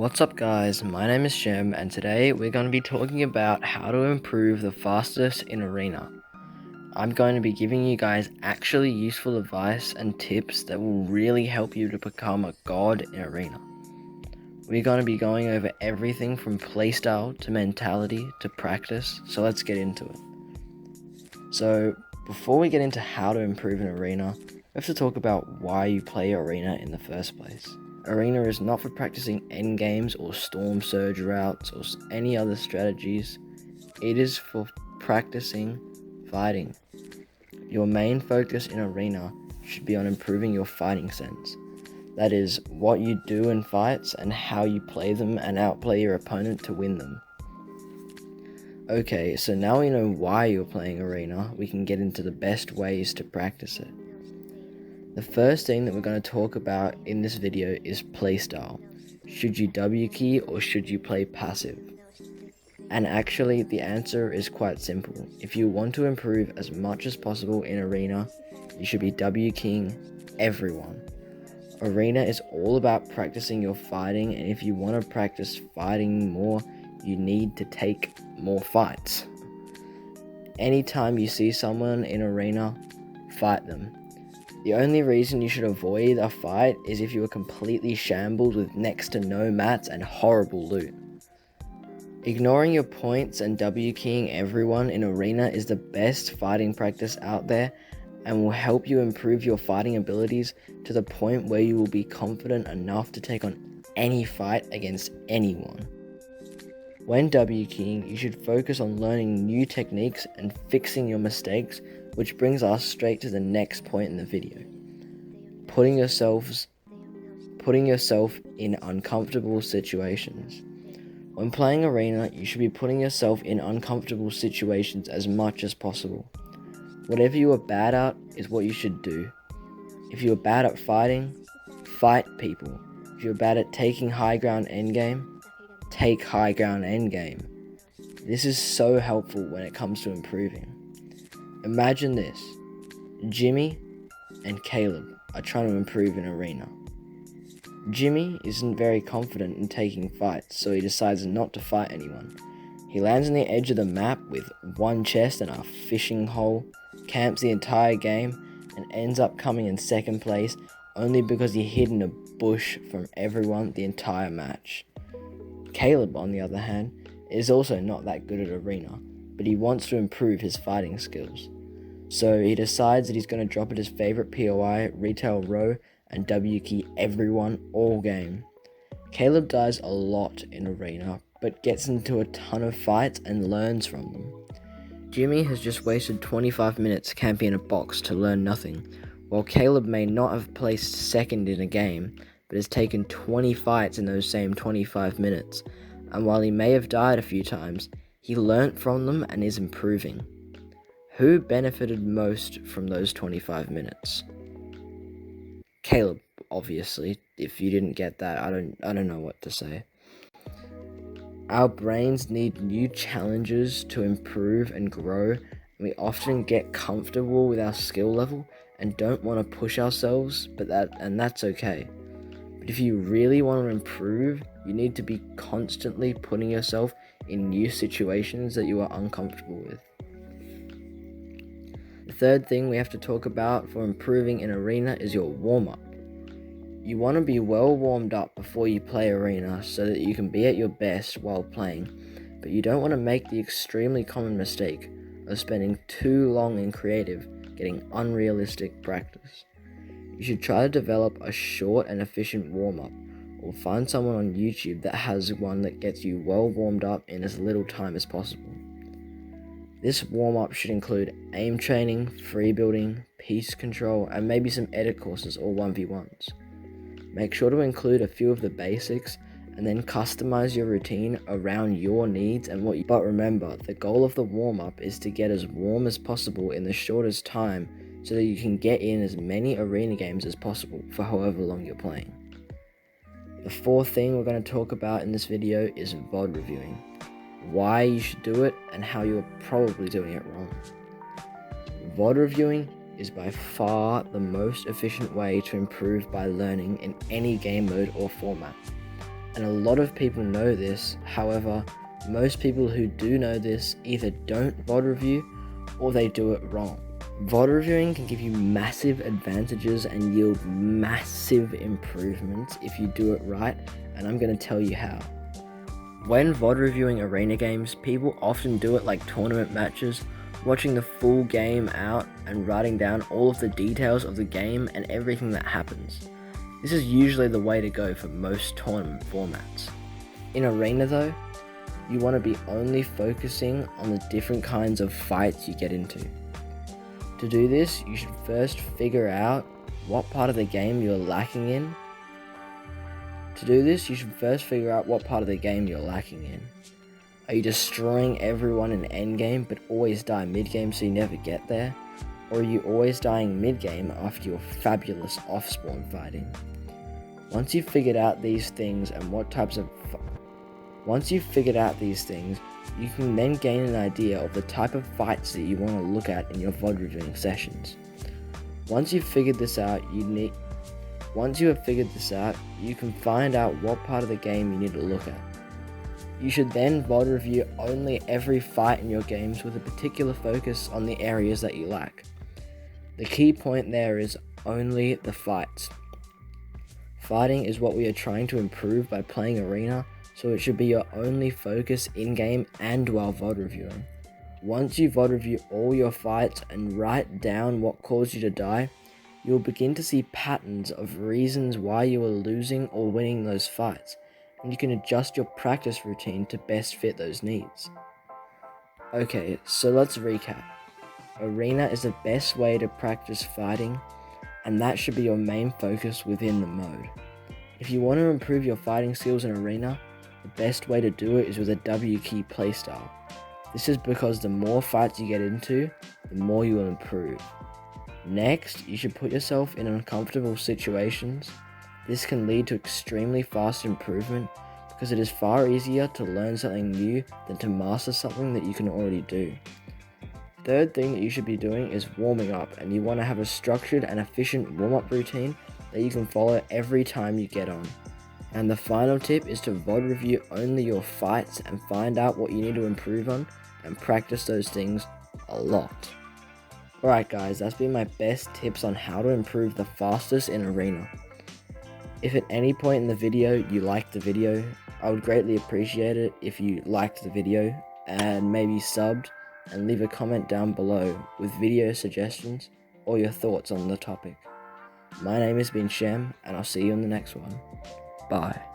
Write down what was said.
What's up guys, my name is Shem and today we're going to be talking about how to improve the fastest in Arena. I'm going to be giving you guys actually useful advice and tips that will really help you to become a god in Arena. We're going to be going over everything from playstyle to mentality to practice, so let's get into it. So before we get into how to improve in Arena, we have to talk about why you play Arena in the first place. Arena is not for practicing endgames or storm surge routes or any other strategies. It is for practicing fighting. Your main focus in Arena should be on improving your fighting sense. That is, what you do in fights and how you play them and outplay your opponent to win them. Okay, so now we know why you're playing Arena, we can get into the best ways to practice it. The first thing that we're going to talk about in this video is playstyle. Should you W key or should you play passive? And actually the answer is quite simple. If you want to improve as much as possible in Arena, you should be W keying everyone. Arena is all about practicing your fighting, and if you want to practice fighting more, you need to take more fights. Anytime you see someone in Arena, fight them. The only reason you should avoid a fight is if you are completely shambled with next to no mats and horrible loot. Ignoring your points and W keying everyone in Arena is the best fighting practice out there and will help you improve your fighting abilities to the point where you will be confident enough to take on any fight against anyone. When W keying, you should focus on learning new techniques and fixing your mistakes, which brings us straight to the next point in the video. Putting yourself in uncomfortable situations. When playing Arena, you should be putting yourself in uncomfortable situations as much as possible. Whatever you are bad at is what you should do. If you are bad at fighting, fight people. If you're bad at taking high ground endgame, take high ground endgame. This is so helpful when it comes to improving. Imagine this, Jimmy and Caleb are trying to improve in Arena. Jimmy isn't very confident in taking fights, so he decides not to fight anyone. He lands on the edge of the map with one chest and a fishing hole, camps the entire game, and ends up coming in second place only because he hid in a bush from everyone the entire match. Caleb, on the other hand, is also not that good at Arena, but he wants to improve his fighting skills. So he decides that he's going to drop at his favorite POI, retail row, and W key everyone all game. Caleb dies a lot in Arena, but gets into a ton of fights and learns from them. Jimmy has just wasted 25 minutes camping in a box to learn nothing, while Caleb may not have placed second in a game, but has taken 20 fights in those same 25 minutes, and while he may have died a few times, he learnt from them and is improving. Who benefited most from those 25 minutes? Caleb, obviously. If you didn't get that, I don't know what to say. Our brains need new challenges to improve and grow, and we often get comfortable with our skill level and don't want to push ourselves, and that's okay. But if you really want to improve, you need to be constantly putting yourself in new situations that you are uncomfortable with. The third thing we have to talk about for improving in Arena is your warm-up. You want to be well warmed up before you play Arena so that you can be at your best while playing, but you don't want to make the extremely common mistake of spending too long in creative getting unrealistic practice. You should try to develop a short and efficient warm-up, or find someone on YouTube that has one that gets you well warmed up in as little time as possible. This warm-up should include aim training, free building, piece control, and maybe some edit courses or 1v1s. Make sure to include a few of the basics and then customize your routine around your needs and but remember, the goal of the warm-up is to get as warm as possible in the shortest time so that you can get in as many Arena games as possible for however long you're playing. The fourth thing we're going to talk about in this video is VOD reviewing. Why you should do it and how you're probably doing it wrong. VOD reviewing is by far the most efficient way to improve by learning in any game mode or format. and a lot of people know this. However, most people who do know this either don't VOD review or they do it wrong. VOD reviewing can give you massive advantages and yield massive improvements if you do it right, and I'm going to tell you how. When VOD reviewing arena games, people often do it like tournament matches, watching the full game out and writing down all of the details of the game and everything that happens. This is usually the way to go for most tournament formats. In arena though, you want to be only focusing on the different kinds of fights you get into. To do this, you should first figure out what part of the game you're lacking in. Are you destroying everyone in endgame but always die mid-game so you never get there? Or are you always dying mid-game after your fabulous off-spawn fighting? Once you've figured out these things, you can then gain an idea of the type of fights that you want to look at in your VOD reviewing sessions. Once you have figured this out, you can find out what part of the game you need to look at. You should then VOD review only every fight in your games with a particular focus on the areas that you lack. The key point there is only the fights. Fighting is what we are trying to improve by playing arena, so it should be your only focus in-game and while VOD reviewing. Once you VOD review all your fights and write down what caused you to die, you'll begin to see patterns of reasons why you are losing or winning those fights, and you can adjust your practice routine to best fit those needs. Okay, so let's recap. Arena is the best way to practice fighting, and that should be your main focus within the mode. If you want to improve your fighting skills in Arena, the best way to do it is with a W key playstyle. This is because the more fights you get into, the more you will improve. Next, you should put yourself in uncomfortable situations. This can lead to extremely fast improvement because it is far easier to learn something new than to master something that you can already do. Third thing that you should be doing is warming up, and you want to have a structured and efficient warm-up routine that you can follow every time you get on. And the final tip is to VOD review only your fights and find out what you need to improve on and practice those things a lot. Alright guys, that's been my best tips on how to improve the fastest in Arena. If at any point in the video you liked the video, I would greatly appreciate it if you liked the video and maybe subbed and leave a comment down below with video suggestions or your thoughts on the topic. My name has been Shem, and I'll see you in the next one. Bye.